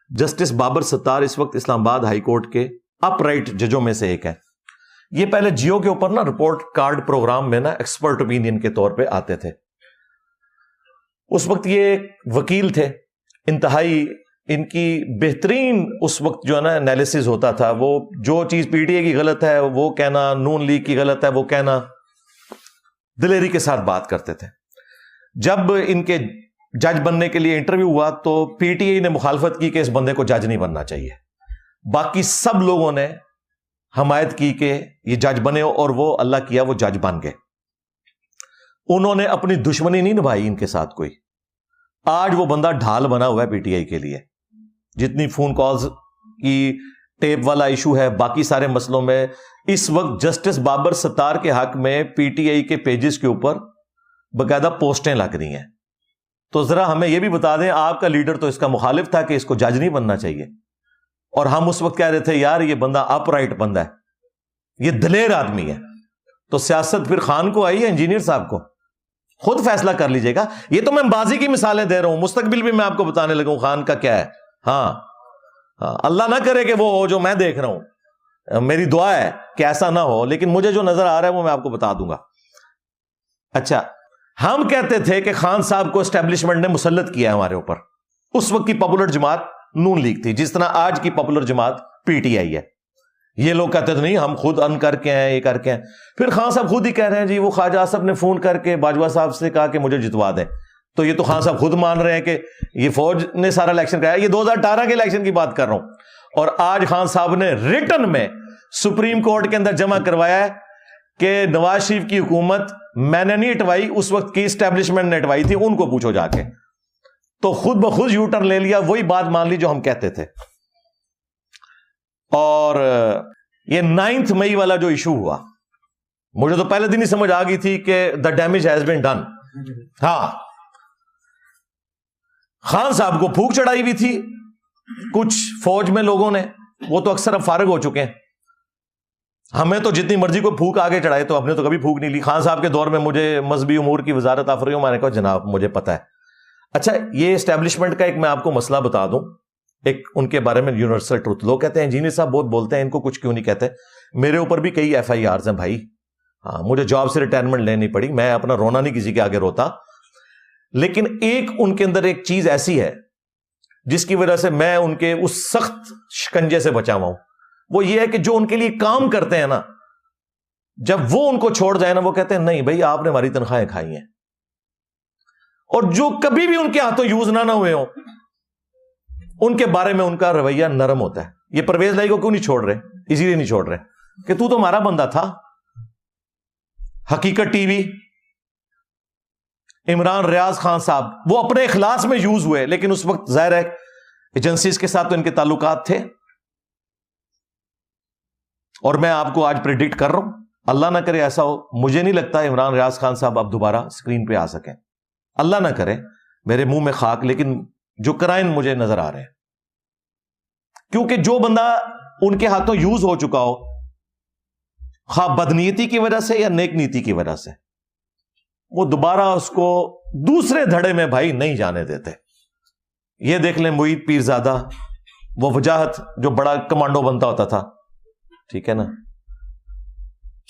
Justice Babar ستار اس وقت اسلام آباد high court کے اپ رائٹ ججوں میں سے ایک ہے. یہ پہلے جیو کے اوپر نا رپورٹ کارڈ پروگرام میں نا ایکسپرٹ اوپینین کے طور پہ آتے تھے. اس وقت یہ وکیل تھے, انتہائی ان کی بہترین اس وقت جو ہے نا انالیسز ہوتا تھا. وہ جو چیز پی ٹی اے کی غلط ہے وہ کہنا, نون لیگ کی غلط ہے وہ کہنا, دلیری کے ساتھ بات کرتے تھے. جب ان کے جج بننے کے لیے انٹرویو ہوا تو پی ٹی اے نے مخالفت کی کہ اس بندے کو جج نہیں بننا چاہیے. باقی سب لوگوں نے حمایت کی کہ یہ جج بنے, اور وہ اللہ کیا وہ جج بن گئے. انہوں نے اپنی دشمنی نہیں نبھائی ان کے ساتھ کوئی. آج وہ بندہ ڈھال بنا ہوا ہے پی ٹی آئی کے لیے. جتنی فون کالز کی ٹیپ والا ایشو ہے, باقی سارے مسئلوں میں اس وقت جسٹس بابر ستار کے حق میں پی ٹی آئی کے پیجز کے اوپر باقاعدہ پوسٹیں لگ رہی ہیں. تو ذرا ہمیں یہ بھی بتا دیں, آپ کا لیڈر تو اس کا مخالف تھا کہ اس کو جج نہیں بننا چاہیے, اور ہم اس وقت کہہ رہے تھے یار یہ بندہ اپ رائٹ بندہ ہے, یہ دلیر آدمی ہے. تو سیاست پھر خان کو آئی ہے انجینئر صاحب کو, خود فیصلہ کر لیجئے گا. یہ تو میں بازی کی مثالیں دے رہا ہوں, مستقبل بھی میں آپ کو بتانے لگا ہوں خان کا کیا ہے. ہاں اللہ نہ کرے کہ وہ ہو جو میں دیکھ رہا ہوں, میری دعا ہے کہ ایسا نہ ہو, لیکن مجھے جو نظر آ رہا ہے وہ میں آپ کو بتا دوں گا. اچھا, ہم کہتے تھے کہ خان صاحب کو اسٹیبلشمنٹ نے مسلط کیا ہے ہمارے اوپر. اس وقت کی پاپولر جماعت نون لیگ تھی, جس طرح آج کی پاپولر جماعت پی ٹی آئی ہے. یہ لوگ کہتے تھے نہیں ہم خود ان کر کے ہیں, یہ کر کے ہیں. پھر خان صاحب خود ہی کہہ رہے ہیں جی وہ خواجہ آصف نے فون کر کے باجوہ صاحب سے کہا کہ مجھے جتوا دیں. تو یہ تو خان صاحب خود مان رہے ہیں کہ یہ فوج نے سارا الیکشن کرایا. یہ 2018 کے الیکشن کی بات کر رہا ہوں. اور آج خان صاحب نے ریٹن میں سپریم کورٹ کے اندر جمع کروایا ہے کہ نواز شریف کی حکومت میں نے نہیں ہٹوائی, اس وقت کی اسٹیبلشمنٹ نے ہٹوائی تھی, ان کو پوچھو جا کے. تو خود بخود یو ٹرن لے لیا, وہی بات مان لی جو ہم کہتے تھے. اور یہ 9 مئی والا جو ایشو ہوا, مجھے تو پہلے دن ہی سمجھ آ گئی تھی کہ the damage has been done. ہاں, خان صاحب کو پھونک چڑھائی ہوئی تھی کچھ فوج میں لوگوں نے, وہ تو اکثر اب فارغ ہو چکے ہیں. ہمیں تو جتنی مرضی کو پھونک آگے چڑھائے, تو ہم نے تو کبھی پھونک نہیں لی. خان صاحب کے دور میں مجھے مذہبی امور کی وزارت آفر میں نے کہا جناب مجھے پتا ہے. اچھا, یہ اسٹیبلشمنٹ کا ایک میں آپ کو مسئلہ بتا دوں, ایک ان کے بارے میں یونیورسل ٹروتھ. لوگ کہتے ہیں انجینئر صاحب بہت بولتے ہیں, ان کو کچھ کیوں نہیں کہتے. میرے اوپر بھی کئی ایف آئی آرز ہیں بھائی. ہاں, مجھے جاب سے ریٹائرمنٹ لینی پڑی, میں اپنا رونا نہیں کسی کے آگے روتا. لیکن ایک ان کے اندر ایک چیز ایسی ہے جس کی وجہ سے میں ان کے اس سخت شکنجے سے بچا ہوا ہوں. وہ یہ ہے کہ جو ان کے لیے کام کرتے ہیں نا, جب وہ ان کو چھوڑ جائے نا, وہ کہتے ہیں نہیں بھائی آپ نے ہماری تنخواہیں کھائی ہیں. اور جو کبھی بھی ان کے ہاتھوں یوز نہ ہوئے ہوں, ان کے بارے میں ان کا رویہ نرم ہوتا ہے. یہ پرویز لائی کو کیوں نہیں چھوڑ رہے, اسی لیے نہیں چھوڑ رہے کہ تو ہمارا بندہ تھا. حقیقت ٹی وی, عمران ریاض خان صاحب وہ اپنے اخلاص میں یوز ہوئے, لیکن اس وقت ظاہر ہے ایجنسیز کے ساتھ تو ان کے تعلقات تھے. اور میں آپ کو آج پریڈکٹ کر رہا ہوں, اللہ نہ کرے ایسا ہو, مجھے نہیں لگتا عمران ریاض خان صاحب اب دوبارہ اسکرین پہ آ سکیں. اللہ نہ کرے, میرے منہ میں خاک, لیکن جو کرائن مجھے نظر آ رہے ہیں, کیونکہ جو بندہ ان کے ہاتھوں یوز ہو چکا ہو, خواہ بدنیتی کی وجہ سے یا نیک نیتی کی وجہ سے, وہ دوبارہ اس کو دوسرے دھڑے میں بھائی نہیں جانے دیتے. یہ دیکھ لیں معید پیرزادہ, وہ وجاہت جو بڑا کمانڈو بنتا ہوتا تھا, ٹھیک ہے نا,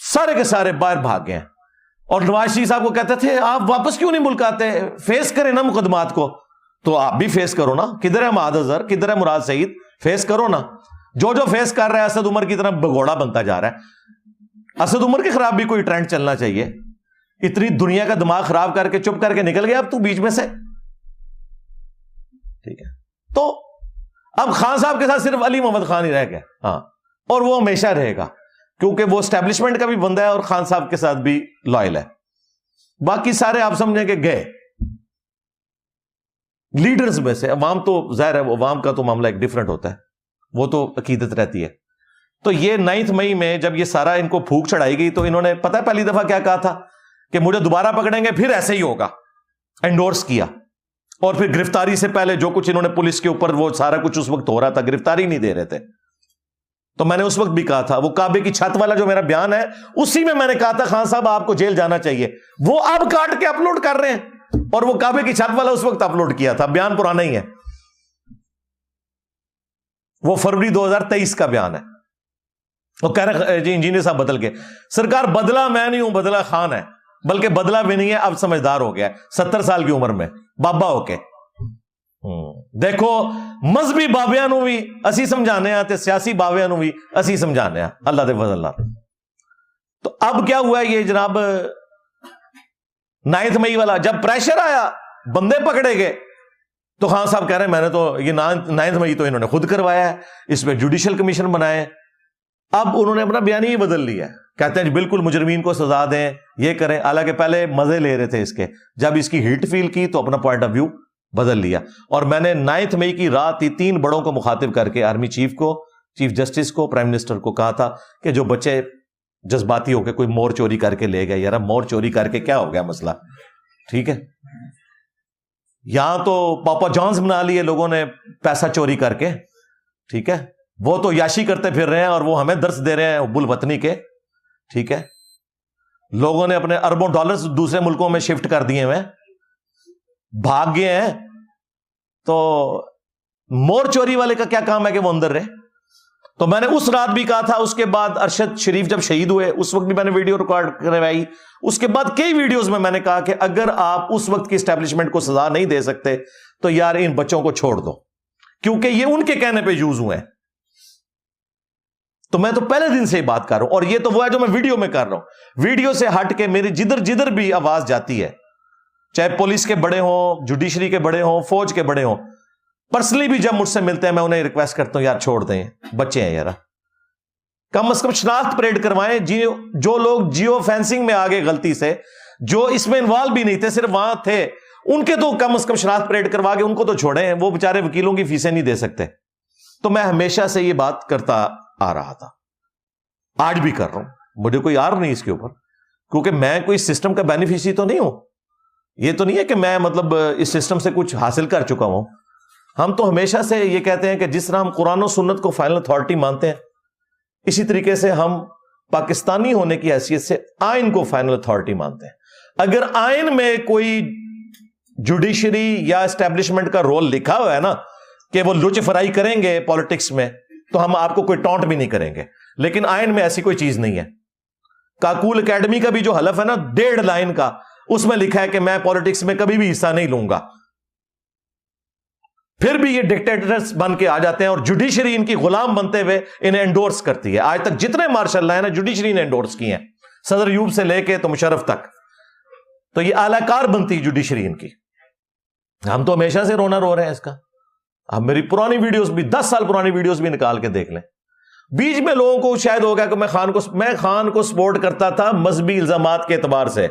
سارے کے سارے باہر بھاگ گئے. اور نواز شریف صاحب کو کہتے تھے آپ واپس کیوں نہیں ملک آتے, فیس کریں نا مقدمات کو. تو آپ بھی فیس کرو نا, کدھر ہے معاذ اظہر, کدھر ہے مراد سعید, فیس کرو نا. جو فیس کر رہا ہے اسد عمر کی طرح بگوڑا بنتا جا رہا ہے. اسد عمر کے خلاف بھی کوئی ٹرینڈ چلنا چاہیے. اتنی دنیا کا دماغ خراب کر کے چپ کر کے نکل گیا اب تو بیچ میں سے, ٹھیک ہے. تو اب خان صاحب کے ساتھ صرف علی محمد خان ہی رہ گیا. ہاں, اور وہ ہمیشہ رہے گا کیونکہ وہ اسٹیبلشمنٹ کا بھی بندہ ہے اور خان صاحب کے ساتھ بھی لائل ہے. باقی سارے آپ سمجھیں کہ گئے لیڈرز میں سے. عوام تو ظاہر ہے, عوام کا تو معاملہ ایک ڈفرنٹ ہوتا ہے, وہ تو عقیدت رہتی ہے. تو یہ 9 مئی میں جب یہ سارا ان کو پھونک چڑھائی گئی, تو انہوں نے پتہ ہے پہلی دفعہ کیا کہا تھا کہ مجھے دوبارہ پکڑیں گے پھر ایسے ہی ہوگا, انڈورس کیا. اور پھر گرفتاری سے پہلے جو کچھ انہوں نے پولیس کے اوپر وہ سارا کچھ اس وقت ہو رہا تھا, گرفتاری نہیں دے رہے تھے. تو میں نے اس وقت بھی کہا تھا, وہ کعبے کی چھت والا جو میرا بیان ہے اسی میں نے کہا تھا خان صاحب آپ کو جیل جانا چاہیے. وہ اب کاٹ کے اپلوڈ کر رہے ہیں, اور وہ کعبے کی چھت والا اس وقت اپلوڈ کیا تھا, بیان پرانا ہی ہے. وہ فروری 2023 کا بیان ہے. وہ کہہ رہے جی انجینئر صاحب بدل کے. سرکار بدلا میں نہیں ہوں, بدلا خان ہے, بلکہ بدلا بھی نہیں ہے, اب سمجھدار ہو گیا ہے 70 سال کی عمر میں بابا ہو کے. دیکھو مذہبی بابیاں نو بھی اسی سمجھانے ہیں تے سیاسی بابیاں نو بھی اسی سمجھانے ہیں اللہ دے فضل اللہ. تو اب کیا ہوا ہے یہ جناب 9 مئی والا, جب پریشر آیا بندے پکڑے گئے تو خان صاحب کہہ رہے ہیں میں نے تو یہ 9 مئی تو انہوں نے خود کروایا ہے, اس پہ جوڈیشل کمیشن بنائے. اب انہوں نے اپنا بیان ہی بدل لیا ہے, کہتے ہیں بالکل مجرمین کو سزا دیں, یہ کریں. حالانکہ پہلے مزے لے رہے تھے اس کے, جب اس کی ہیٹ فیل کی تو اپنا پوائنٹ آف ویو بدل لیا. اور میں نے 9 مئی کی رات ہی 3 بڑوں کو مخاطب کر کے آرمی چیف کو, چیف جسٹس کو, پرائم منسٹر کو کہا تھا کہ جو بچے جذباتی ہو کے کوئی مور چوری کر کے لے گئے, یار مور چوری کر کے کیا ہو گیا مسئلہ, ٹھیک ہے. یہاں تو پاپا جانز بنا لیے لوگوں نے پیسہ چوری کر کے, ٹھیک ہے. وہ تو یاشی کرتے پھر رہے ہیں اور وہ ہمیں درس دے رہے ہیں حب الوطنی کے, ٹھیک ہے. لوگوں نے اپنے اربوں ڈالرز دوسرے ملکوں میں شفٹ کر دیے ہوئے, بھاگ گئے ہیں. تو مور چوری والے کا کیا کام ہے کہ وہ اندر رہے. تو میں نے اس رات بھی کہا تھا, اس کے بعد ارشد شریف جب شہید ہوئے اس وقت بھی میں نے ویڈیو ریکارڈ کروائی, اس کے بعد کئی ویڈیوز میں نے کہا کہ اگر آپ اس وقت کی اسٹیبلشمنٹ کو سزا نہیں دے سکتے تو یار ان بچوں کو چھوڑ دو, کیونکہ یہ ان کے کہنے پہ یوز ہوئے ہیں. تو میں تو پہلے دن سے ہی بات کر رہا ہوں, اور یہ تو وہ ہے جو میں ویڈیو میں کر رہا ہوں. ویڈیو سے ہٹ کے میری جدھر بھی آواز جاتی ہے, چاہے پولیس کے بڑے ہوں, جوڈیشری کے بڑے ہوں, فوج کے بڑے ہوں, پرسنلی بھی جب مجھ سے ملتے ہیں میں انہیں ریکویسٹ کرتا ہوں یار چھوڑ دیں, بچے ہیں یار, کم از کم شناخت پریڈ کروائیں. جو لوگ جیو فینسنگ میں آگے غلطی سے, جو اس میں انوالو بھی نہیں تھے, صرف وہاں تھے, ان کے تو کم از کم شناخت پریڈ کروا کے ان کو تو چھوڑیں, وہ بیچارے وکیلوں کی فیسیں نہیں دے سکتے. تو میں ہمیشہ سے یہ بات کرتا آ رہا تھا, آج بھی کر رہا ہوں, مجھے کوئی آر نہیں اس کے اوپر, کیونکہ میں کوئی سسٹم کا بینیفیشری تو نہیں ہوں. یہ تو نہیں ہے کہ میں مطلب اس سسٹم سے کچھ حاصل کر چکا ہوں. ہم تو ہمیشہ سے یہ کہتے ہیں کہ جس طرح ہم قرآن و سنت کو فائنل اتھارٹی مانتے ہیں, اسی طریقے سے ہم پاکستانی ہونے کی حیثیت سے آئین کو فائنل اتھارٹی مانتے ہیں. اگر آئین میں کوئی جوڈیشری یا اسٹیبلشمنٹ کا رول لکھا ہوا ہے نا کہ وہ لچ فرائی کریں گے پالیٹکس میں, تو ہم آپ کو کوئی ٹونٹ بھی نہیں کریں گے. لیکن آئین میں ایسی کوئی چیز نہیں ہے. کاکول اکیڈمی کا بھی جو حلف ہے نا 1.5 لائن کا, اس میں لکھا ہے کہ میں پالیٹکس میں کبھی بھی حصہ نہیں لوں گا. پھر بھی یہ ڈکٹیٹرز بن کے آ جاتے ہیں, اور جوڈیشری ان کی غلام بنتے ہوئے انہیں انڈورس کرتی ہے. آج تک جتنے مارشل لا ہیں نا جوڈیشری نے انڈورس کی ہیں, صدر ایوب سے لے کے تو مشرف تک. تو یہ اعلی کار بنتی جوڈیشری ان کی. ہم تو ہمیشہ سے رونا رو رہے ہیں اس کا. اب میری پرانی ویڈیوز بھی 10 سال پرانی ویڈیوز بھی نکال کے دیکھ لیں. بیچ میں لوگوں کو شاید ہو گیا کہ میں خان کو سپورٹ کرتا تھا مذہبی الزامات کے اعتبار سے.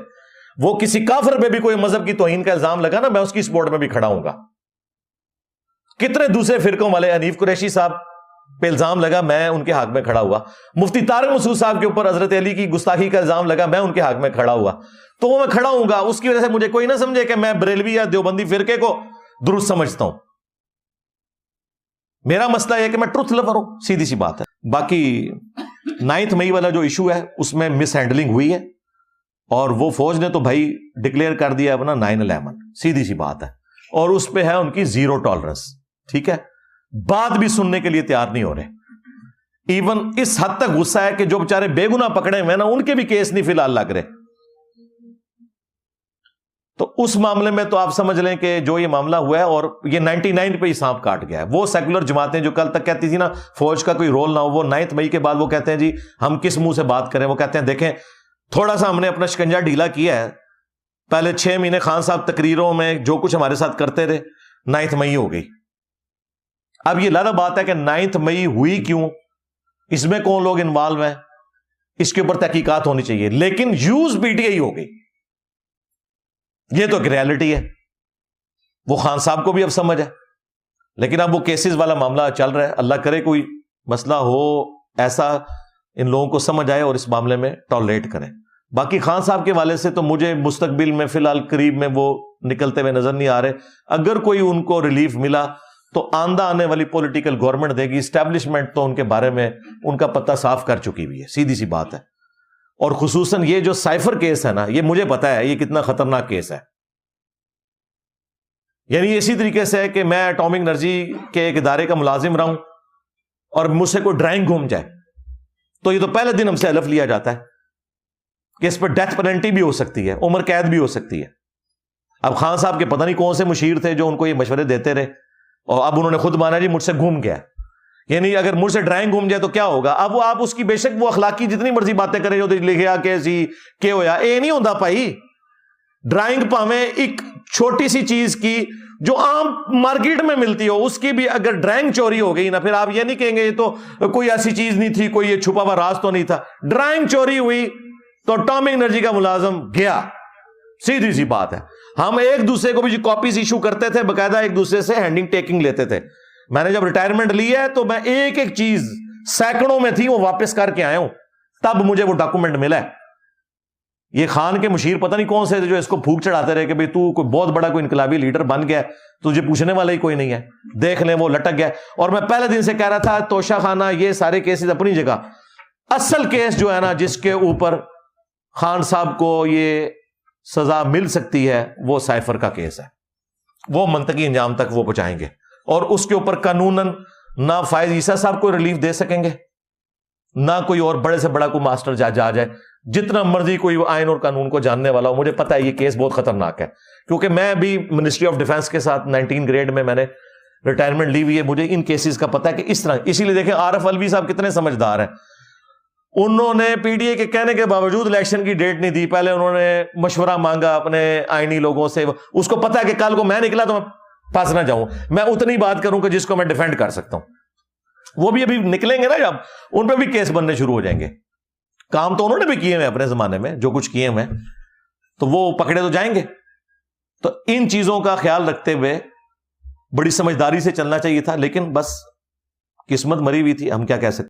وہ کسی کافر پہ بھی کوئی مذہب کی توہین کا الزام لگا نا, میں اس کی سپورٹ میں بھی کھڑا ہوں گا. کتنے دوسرے فرقوں والے, حنیف قریشی صاحب پہ الزام لگا, میں ان کے حق میں کھڑا ہوا. مفتی طارق مسعود صاحب کے اوپر حضرت علی کی گستاخی کا الزام لگا, میں ان کے حق میں کھڑا ہوا. تو وہ میں کھڑا ہوں گا. اس کی وجہ سے مجھے کوئی نہ سمجھے کہ میں بریلوی یا دیوبندی فرقے کو درست سمجھتا ہوں. میرا مسئلہ یہ کہ میں ٹروتھ لور ہوں, سیدھی سی بات ہے. باقی 9 مئی والا جو ایشو ہے اس میں مس ہینڈلنگ ہوئی ہے, اور وہ فوج نے تو بھائی ڈکلیئر کر دیا اپنا 9/11, سیدھی سی بات ہے. اور اس پہ ہے ان کی 0 ٹالرنس, ٹھیک ہے. بات بھی سننے کے لیے تیار نہیں ہو رہے. ایون اس حد تک غصہ ہے کہ جو بیچارے بے گناہ پکڑے ہوئے نا ان کے بھی کیس نہیں فی الحال لگ رہے. تو اس معاملے میں تو آپ سمجھ لیں کہ جو یہ معاملہ ہوا ہے, اور یہ 99 پہ ہی سانپ کاٹ گیا ہے. وہ سیکولر جماعتیں جو کل تک کہتی تھی نا فوج کا کوئی رول نہ ہو, وہ 9 مئی کے بعد وہ کہتے ہیں جی ہم کس منہ سے بات کریں. وہ کہتے ہیں دیکھیں تھوڑا سا ہم نے اپنا شکنجا ڈھیلا کیا ہے. پہلے 6 مہینے خان صاحب تقریروں میں جو کچھ ہمارے ساتھ کرتے رہے, 9 مئی ہو گئی. اب یہ لازم بات ہے کہ 9 مئی ہوئی کیوں, اس میں کون لوگ انوالو ہیں, اس کے اوپر تحقیقات ہونی چاہیے. لیکن یوز پی ٹی آئی ہو گئی, یہ تو ایک ریالٹی ہے. وہ خان صاحب کو بھی اب سمجھ ہے, لیکن اب وہ کیسز والا معاملہ چل رہا ہے. اللہ کرے کوئی مسئلہ ہو ایسا ان لوگوں کو سمجھ آئے اور اس معاملے میں ٹالریٹ کریں. باقی خان صاحب کے والے سے تو مجھے مستقبل میں فی الحال قریب میں وہ نکلتے ہوئے نظر نہیں آ رہے. اگر کوئی ان کو ریلیف ملا تو آندہ آنے والی پولیٹیکل گورنمنٹ دے گی. اسٹیبلشمنٹ تو ان کے بارے میں ان کا پتہ صاف کر چکی ہوئی ہے, سیدھی سی بات ہے. اور خصوصاً یہ جو سائفر کیس ہے نا, یہ مجھے پتا ہے یہ کتنا خطرناک کیس ہے. یعنی اسی طریقے سے کہ میں ایٹامک انرجی کے ایک ادارے کا ملازم رہا ہوں, اور مجھ سے کوئی ڈرائنگ گھوم جائے تو یہ تو پہلے دن ہم سے حلف لیا جاتا ہے کہ اس پہ ڈیتھ پینلٹی بھی ہو سکتی ہے, عمر قید بھی ہو سکتی ہے. اب خان صاحب کے پتہ نہیں کون سے مشیر تھے جو ان کو یہ مشورے دیتے رہے, اور اب انہوں نے خود مانا جی مجھ سے گھوم گیا, یعنی اگر مجھ سے ڈرائنگ گھوم جائے تو کیا ہوگا. اب وہ آپ اس کی بے شک وہ اخلاقی جتنی مرضی باتیں کریں جو لکھیا کیسی کہ ہویا, اے نہیں ہوتا بھائی. ڈرائنگ پاویں ایک چھوٹی سی چیز کی جو عام مارکیٹ میں ملتی ہو, اس کی بھی اگر ڈرائنگ چوری ہو گئی نا, پھر آپ یہ نہیں کہیں گے یہ تو کوئی ایسی چیز نہیں تھی, کوئی یہ چھپا ہوا راز تو نہیں تھا. ڈرائنگ چوری ہوئی تو اٹامک انرجی کا ملازم گیا, سیدھی سی بات ہے. ہم ایک دوسرے کو بھی کاپیز ایشو کرتے تھے, باقاعدہ ایک دوسرے سے ہینڈنگ ٹیکنگ لیتے تھے. میں نے جب ریٹائرمنٹ لی ہے تو میں ایک ایک چیز سینکڑوں میں تھی وہ واپس کر کے آیا ہوں, تب مجھے وہ ڈاکومنٹ ملا ہے. یہ خان کے مشیر پتہ نہیں کون سے تھے جو اس کو پھونک چڑھاتے رہے کہ بھئی تو کوئی بہت بڑا کوئی انقلابی لیڈر بن گیا, تجھے پوچھنے والا ہی کوئی نہیں ہے, دیکھ لیں وہ لٹک گیا. اور میں پہلے دن سے کہہ رہا تھا توشہ خانہ یہ سارے کیسز اپنی جگہ, اصل کیس جو ہے نا جس کے اوپر خان صاحب کو یہ سزا مل سکتی ہے وہ سائفر کا کیس ہے. وہ منطقی انجام تک وہ پہنچائیں گے, اور اس کے اوپر قانوناً نہ فائز عیسیٰ صاحب کو ریلیف دے سکیں گے, نہ کوئی اور بڑے سے بڑا کوئی ماسٹر جج آ جائے, جتنا مرضی کوئی آئین اور قانون کو جاننے والا ہو. مجھے پتا ہے یہ کیس بہت خطرناک ہے, کیونکہ میں بھی منسٹری آف ڈیفنس کے ساتھ 19 گریڈ میں نے ریٹائرمنٹ لی ہوئی ہے, مجھے ان کیسز کا پتا ہے کہ اس طرح. اسی لیے دیکھیں عارف الوی صاحب کتنے سمجھدار ہیں, انہوں نے پی ڈی اے کے کہنے کے باوجود الیکشن کی ڈیٹ نہیں دی, پہلے انہوں نے مشورہ مانگا اپنے آئینی لوگوں سے. اس کو پتا ہے کہ کل کو میں نکلا تو میں پھنس نہ جاؤں, میں اتنی بات کروں کہ جس کو میں ڈیفینڈ کر سکتا ہوں. وہ بھی ابھی نکلیں گے نا جب, ان پہ بھی کیس بننے شروع ہو جائیں گے. کام تو انہوں نے بھی کیے ہیں اپنے زمانے میں, جو کچھ کیے ہیں تو وہ پکڑے تو جائیں گے. تو ان چیزوں کا خیال رکھتے ہوئے بڑی سمجھداری سے چلنا چاہیے تھا, لیکن بس قسمت مری ہوئی تھی, ہم کیا کہہ سکتے.